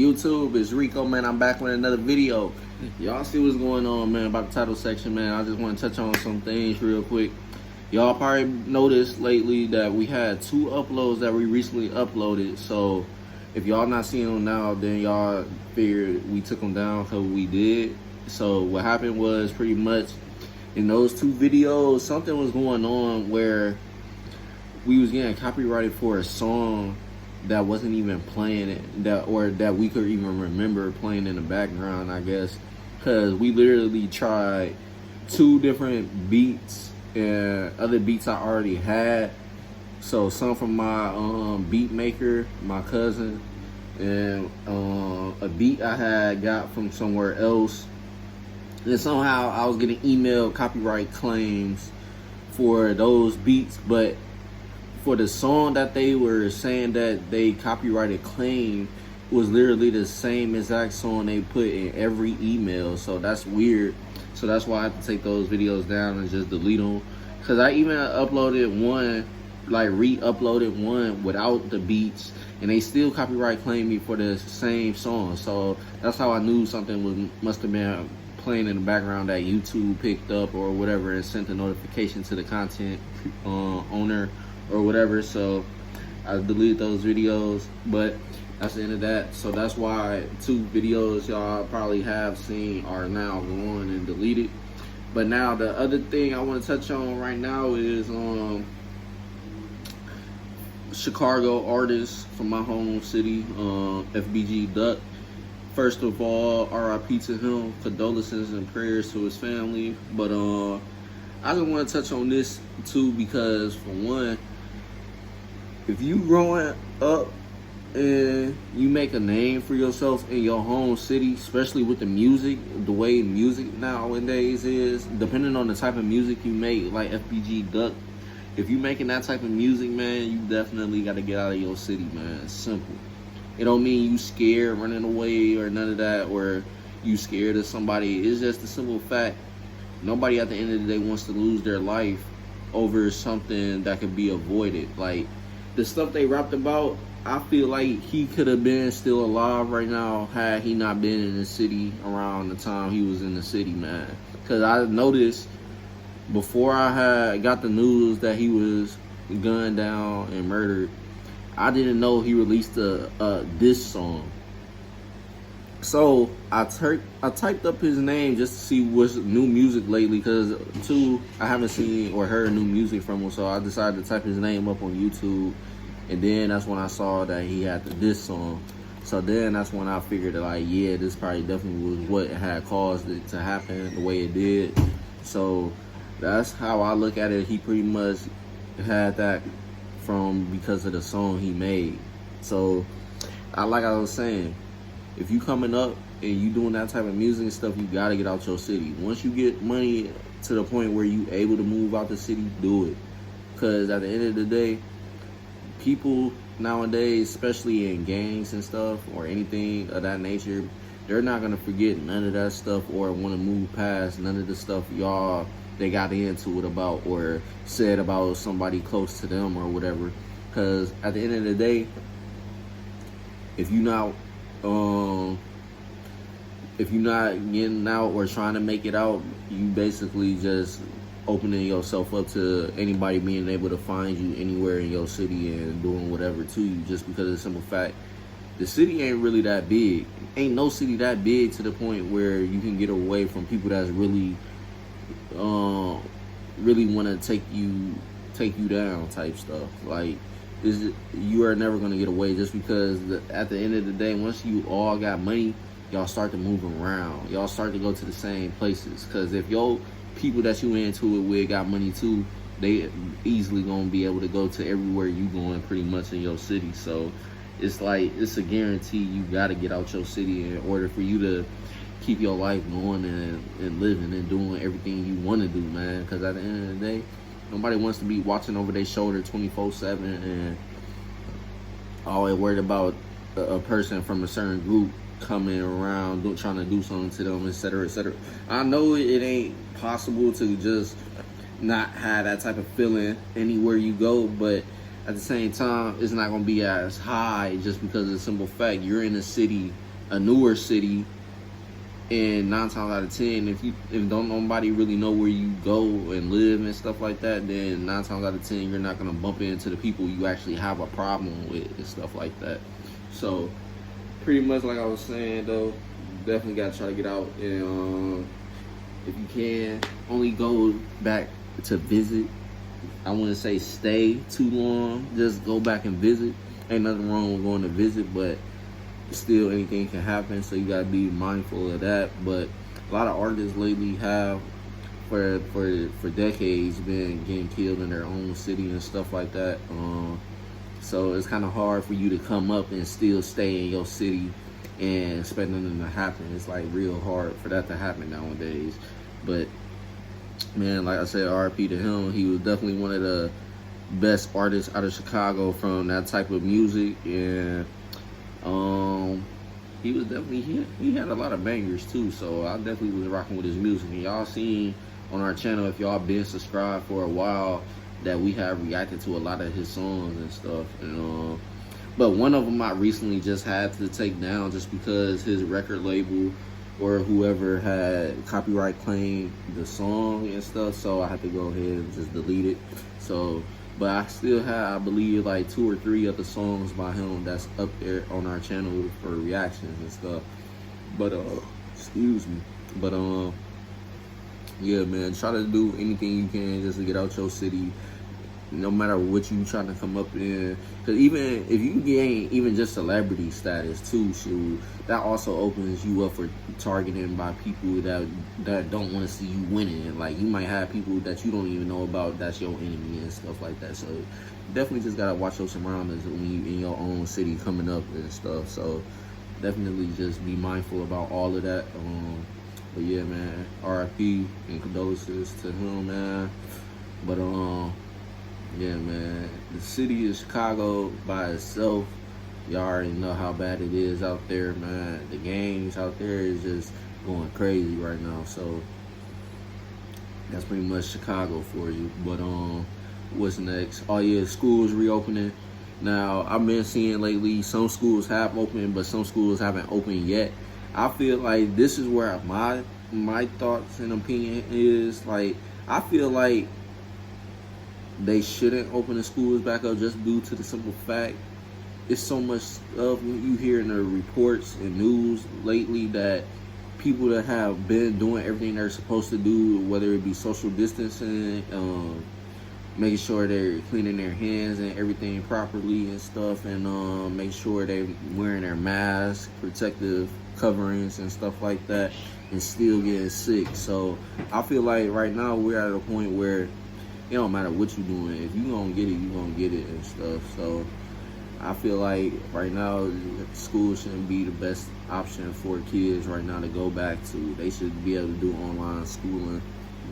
YouTube, it's Rico, man. I'm back with another video. Y'all see what's going on, man, about the title section, man. I just want to touch on some things real quick. Y'all probably noticed lately that we had 2 uploads that we recently uploaded. So if y'all not seeing them now, then y'all figured we took them down because we did. So what happened was pretty much in those 2 videos, something was going on where we was getting copyrighted for a song that wasn't even playing it, that we could even remember playing in the background, I guess, because we literally tried 2 different beats and other beats I already had. So some from my beat maker, my cousin, and a beat I had got from somewhere else. And somehow I was getting email copyright claims for those beats, but for the song that they were saying that they copyrighted claim was literally the same exact song they put in every email. So that's weird. So that's why I have to take those videos down and just delete them. Because I even uploaded one, like re-uploaded one without the beats, and they still copyright claimed me for the same song. So that's how I knew something must have been playing in the background that YouTube picked up or whatever and sent a notification to the content owner or whatever. So I deleted those videos, but that's the end of that. So that's why 2 videos y'all probably have seen are now gone and deleted. But now the other thing I want to touch on right now is Chicago artist from my home city, FBG Duck. First of all, RIP to him, condolences and prayers to his family. But I just want to touch on this too, because for one, if you growing up and you make a name for yourself in your home city, especially with the music, the way music nowadays is, depending on the type of music you make, like FBG Duck, if you making that type of music, man, you definitely got to get out of your city, man. It's simple. It don't mean you scared running away or none of that, or you scared of somebody. It's just a simple fact. Nobody at the end of the day wants to lose their life over something that could be avoided. Like, the stuff they rapped about, I feel like he could have been still alive right now had he not been in the city around the time he was in the city, man. Because I noticed before I had got the news that he was gunned down and murdered, I didn't know he released this song. So I typed up his name just to see what's new music lately, because I haven't seen or heard new music from him. So I decided to type his name up on YouTube, and then that's when I saw that he had this song. So then that's when I figured that, like, yeah, this probably definitely was what had caused it to happen the way it did. So that's how I look at it. He pretty much had that because of the song he made. So like I was saying, if you coming up and you doing that type of music and stuff, you gotta get out your city. Once you get money to the point where you able to move out the city, do it. Because at the end of the day, people nowadays, especially in gangs and stuff or anything of that nature, they're not gonna forget none of that stuff or want to move past none of the stuff they got into it about or said about somebody close to them or whatever. Because at the end of the day, if you're not getting out or trying to make it out, you basically just opening yourself up to anybody being able to find you anywhere in your city and doing whatever to you, just because of the simple fact the city ain't really that big. Ain't no city that big to the point where you can get away from people that's really want to take you down type stuff. Like, you are never going to get away, just because at the end of the day, once you all got money, y'all start to move around. Y'all start to go to the same places. Because if your people that you into it with got money too, they easily going to be able to go to everywhere you going pretty much in your city. So it's like, it's a guarantee you got to get out your city in order for you to keep your life going and living and doing everything you want to do, man. Because at the end of the day, nobody wants to be watching over their shoulder 24/7 and always worried about a person from a certain group coming around trying to do something to them, etc., etc. I know it ain't possible to just not have that type of feeling anywhere you go, but at the same time, it's not gonna be as high just because of the simple fact you're in a city, a newer city, and 9 times out of 10, if don't nobody really know where you go and live and stuff like that, then 9 times out of 10 you're not gonna bump into the people you actually have a problem with and stuff like that. So pretty much like I was saying though, definitely gotta try to get out and if you can, only go back to visit. I wouldn't say stay too long, just go back and visit. Ain't nothing wrong with going to visit, but still anything can happen, so you gotta be mindful of that. But a lot of artists lately have for decades been getting killed in their own city and stuff like that. So it's kind of hard for you to come up and still stay in your city and expect nothing to happen. It's like real hard for that to happen nowadays. But man, like I said, RIP to him. He was definitely one of the best artists out of Chicago from that type of music, and he was definitely he had a lot of bangers too. So I definitely was rocking with his music, and y'all seen on our channel, if y'all been subscribed for a while, that we have reacted to a lot of his songs and stuff. And but one of them I recently just had to take down just because his record label or whoever had copyright claimed the song and stuff, so I had to go ahead and just delete it. So, but I still have, I believe, like 2 or 3 other songs by him that's up there on our channel for reactions and stuff. But excuse me. But yeah, man, try to do anything you can just to get out your city, no matter what you trying to come up in. Because even if you gain even just celebrity status too, shoot, that also opens you up for targeting by people that don't want to see you winning. Like, you might have people that you don't even know about that's your enemy and stuff like that. So definitely just gotta watch your surroundings when you in your own city coming up and stuff. So definitely just be mindful about all of that. But yeah, man, RIP and condolences to him, man. But yeah, man, the city of Chicago by itself, y'all already know how bad it is out there, man. The gangs out there is just going crazy right now. So that's pretty much Chicago for you. But what's next? Oh yeah, schools reopening. Now, I've been seeing lately some schools have opened, but some schools haven't opened yet. I feel like this is where my thoughts and opinion is. Like, I feel like they shouldn't open the schools back up just due to the simple fact it's so much of you hear in the reports and news lately that people that have been doing everything they're supposed to do, whether it be social distancing, making sure they're cleaning their hands and everything properly and stuff, and make sure they're wearing their masks, protective coverings and stuff like that, and still getting sick. So I feel like right now we're at a point where it don't matter what you're doing. If you gonna get it, you gonna get it and stuff. So I feel like right now school shouldn't be the best option for kids right now to go back to. They should be able to do online schooling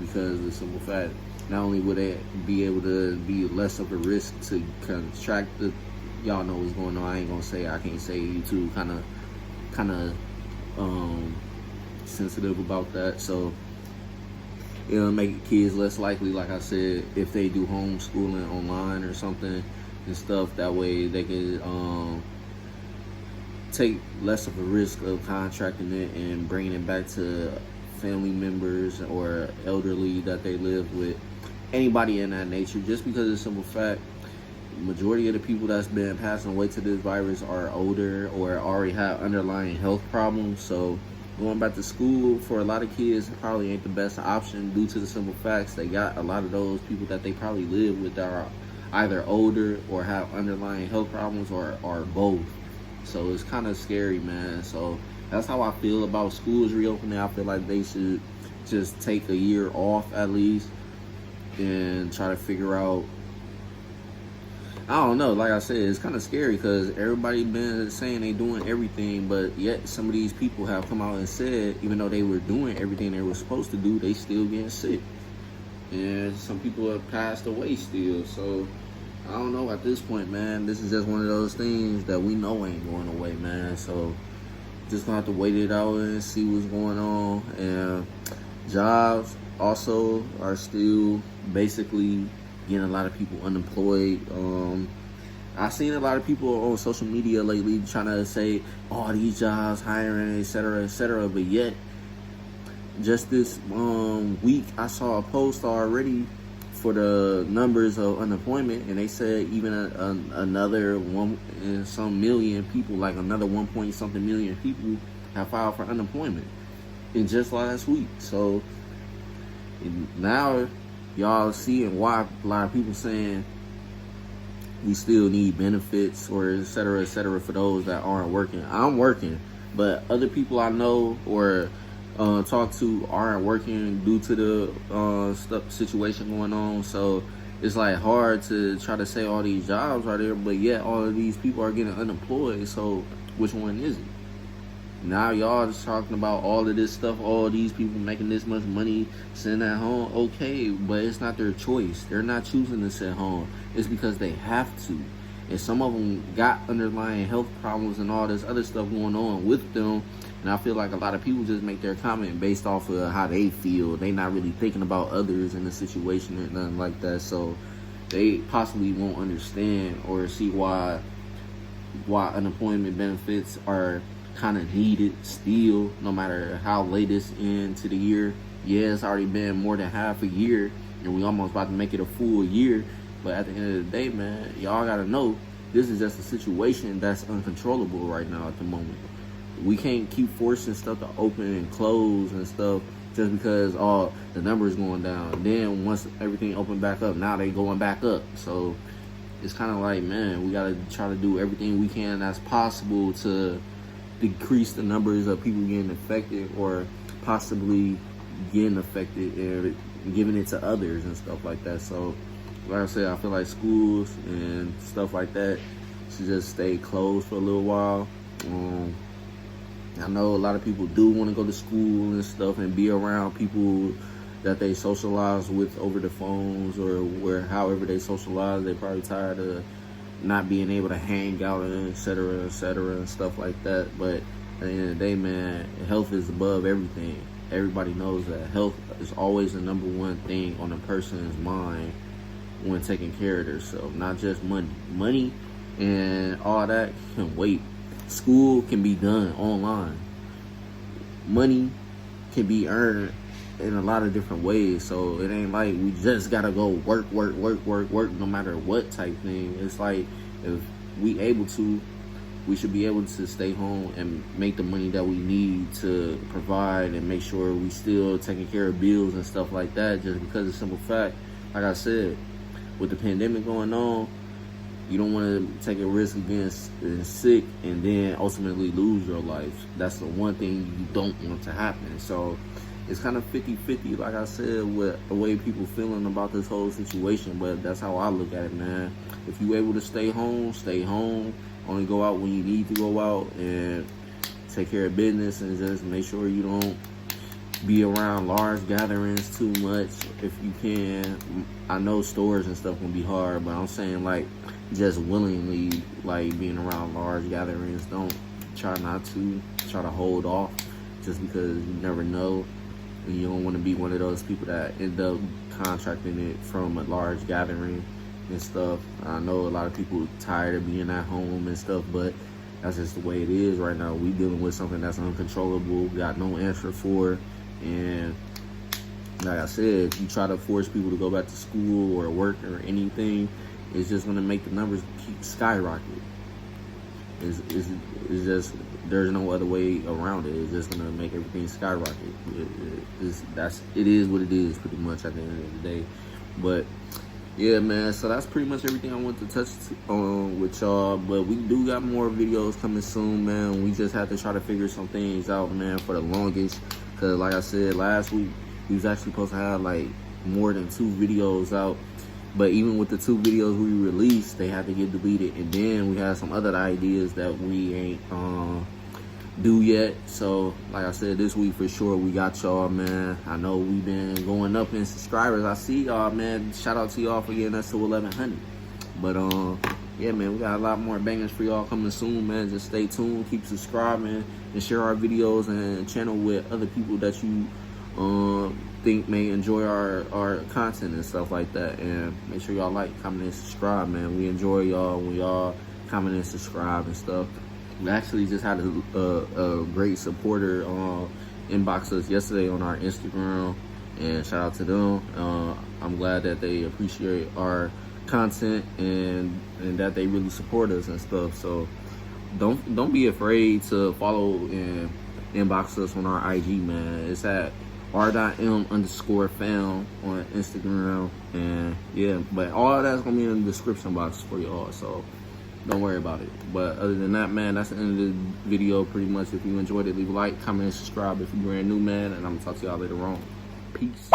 because of the simple fact, not only would they be able to be less of a risk to contract the, y'all know what's going on. I ain't gonna say, I can't say YouTube kind of sensitive about that. So it'll make kids less likely, like I said, if they do homeschooling online or something and stuff. That way they can take less of a risk of contracting it and bringing it back to family members or elderly that they live with, anybody in that nature. Just because of the simple fact, majority of the people that's been passing away to this virus are older or already have underlying health problems. So going back to school for a lot of kids probably ain't the best option due to the simple facts they got a lot of those people that they probably live with that are either older or have underlying health problems or both. So it's kind of scary, man. So that's how I feel about schools reopening. I feel like they should just take a year off at least and try to figure out, I don't know, like I said, it's kind of scary because everybody been saying they doing everything, but yet some of these people have come out and said, even though they were doing everything they were supposed to do, they still getting sick. And some people have passed away still. So I don't know at this point, man. This is just one of those things that we know ain't going away, man. So just gonna have to wait it out and see what's going on. And jobs also are still basically getting a lot of people unemployed. I've seen a lot of people on social media lately trying to say, oh, these jobs hiring, etc., but yet just this week I saw a post already for the numbers of unemployment, and they said even another one and some million people, like another 1 point something million people, have filed for unemployment in just last week. So now y'all seeing why a lot of people saying we still need benefits or etc., for those that aren't working. I'm working, but other people I know or talk to aren't working due to the situation going on. So it's like hard to try to say all these jobs are there, but yet all of these people are getting unemployed. So which one is it? Now y'all just talking about all of this stuff, all these people making this much money sitting at home. Okay, but it's not their choice. They're not choosing to sit home. It's because they have to. And some of them got underlying health problems and all this other stuff going on with them. And I feel like a lot of people just make their comment based off of how they feel. They not really thinking about others in the situation or nothing like that. So they possibly won't understand or see why unemployment benefits are kind of needed still, no matter how late it's into the year. Yeah, it's already been more than half a year, and we almost about to make it a full year. But at the end of the day, man, y'all gotta know this is just a situation that's uncontrollable right now at the moment. We can't keep forcing stuff to open and close and stuff just because the numbers going down. And then once everything opened back up, now they going back up. So it's kind of like, man, we gotta try to do everything we can that's possible to decrease the numbers of people getting affected or possibly getting affected and giving it to others and stuff like that. So like I said, I feel like schools and stuff like that should just stay closed for a little while. I know a lot of people do want to go to school and stuff and be around people that they socialize with over the phones or however they socialize. They're probably tired of not being able to hang out and etc., and stuff like that. But at the end of the day, man, health is above everything. Everybody knows that health is always the number one thing on a person's mind when taking care of themselves, not just money. Money and all that can wait. School can be done online. Money can be earned in a lot of different ways. So it ain't like we just gotta go work no matter what type thing. It's like if we able to, we should be able to stay home and make the money that we need to provide and make sure we still taking care of bills and stuff like that, just because of the simple fact, like I said, with the pandemic going on, you don't want to take a risk against being sick and then ultimately lose your life. That's the one thing you don't want to happen. So it's kind of 50-50, like I said, with the way people feeling about this whole situation. But that's how I look at it, man. If you able to stay home, stay home. Only go out when you need to go out and take care of business and just make sure you don't be around large gatherings too much if you can. I know stores and stuff can be hard, but I'm saying like just willingly like being around large gatherings. Don't try to hold off just because you never know. And you don't want to be one of those people that end up contracting it from a large gathering and stuff. I know a lot of people tired of being at home and stuff, but that's just the way it is right now. We dealing with something that's uncontrollable, got no answer for. And like I said, if you try to force people to go back to school or work or anything, it's just going to make the numbers keep skyrocketing. It's just, there's no other way around it. It's just going to make everything skyrocket. It is what it is pretty much at the end of the day. But yeah, man, so that's pretty much everything I want to touch on with y'all. But we do got more videos coming soon, man. We just have to try to figure some things out, man, for the longest. Because like I said, last week, we was actually supposed to have like more than 2 videos out. But even with the 2 videos we released, they had to get deleted. And then we had some other ideas that we ain't do yet. So like I said, this week for sure we got y'all, man. I know we've been going up in subscribers. I see y'all, man. Shout out to y'all for getting us to 1,100. But yeah, man, we got a lot more bangers for y'all coming soon, man. Just stay tuned, keep subscribing, and share our videos and channel with other people that you think may enjoy our content and stuff like that. And make sure y'all like, comment, and subscribe, man. We enjoy y'all when y'all comment and subscribe and stuff. We actually just had a great supporter inbox us yesterday on our Instagram, and shout out to them. I'm glad that they appreciate our content and that they really support us and stuff. So don't be afraid to follow and inbox us on our IG, man. It's at r.m_found on Instagram. And yeah, but all that's gonna be in the description box for y'all, so don't worry about it. But other than that, man, that's the end of the video pretty much. If you enjoyed it, leave a like, comment, and subscribe if you're brand new, man. And I'm gonna talk to y'all later on. Peace.